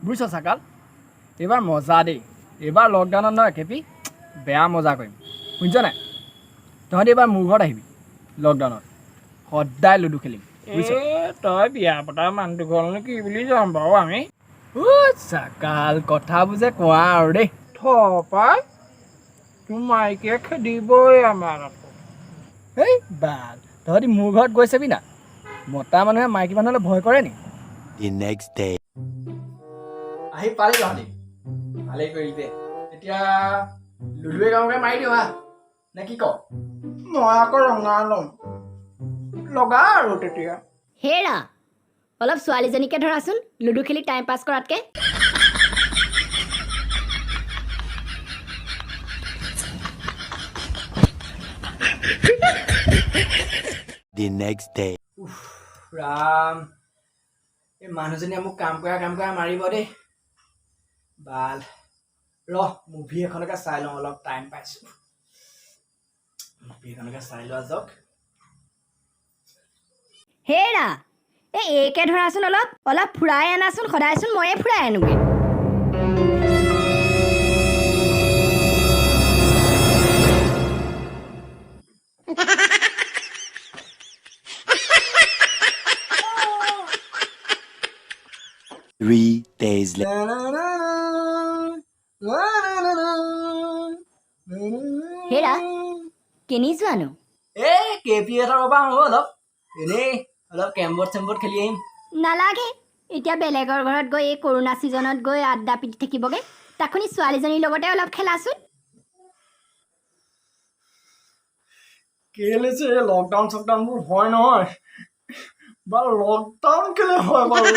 বুজিছ চাকাল এইবাৰ মজা দেই এইবাৰ লকডাউনত নহয় কেপি বেয়া মজা কৰিম শুনিছ নাই তহঁতি এইবাৰ মোৰ ঘৰত আহিবি লকডাউনত সদায় লুডু খেলিম বুজিছ তই বিয়া পতা মানুহটো ঘৰনো কি বুলি যাম বাৰু আমি চাকাল কথাবোৰ যে কোৱা আৰু দেই থপাই তোৰ মাইকে খেদিবই আমাৰ আকৌ এই বাল তহঁতি মোৰ ঘৰত গৈ চাবি না মতা মানুহে মাইকী মানুহলৈ ভয় কৰে নি The next day. আহি পালি তহঁতি ভালেই কৰিলি দে এতিয়া লুডুৱে গাঁৱকে মাৰি দিওঁ হা নে কি ক মই আকৌ ৰঙা ল'ম লগা আৰু তেতিয়া হেৰা অলপ ছোৱালীজনীকে ধৰাচোন লুডু খেলি টাইম পাছ কৰাতকে The next day. ৰাম এই মানুহজনীয়ে মোক কাম কৰা মাৰিব দেই বাল মুভি এখনকে চাই লওঁ অলপ টাইম পাইছো মুভি এখনকে চাই লোৱা যাওক হেৰা এইকে ধৰাচোন অলপ ফুৰাই আনাচোন সদায়চোন ময়ে ফুৰাই আনোগৈ Three days later. হেৰা কেনি যোৱানো এই কেপি এটা ৰ'বা হ'ব অলপ এনেই অলপ কেমবৰ্ড খেলি আহিম নালাগে এতিয়া বেলেগৰ ঘৰত গৈ এই কৰোণা ছিজনত গৈ আড্ডা পিটি থাকিবগে তাখনি ছোৱালীজনীৰ লগতে অলপ খেলাচোন কেলে যে লকডাউনবোৰ হয় নহয় বা লকডাউন কেলে হয় বাৰু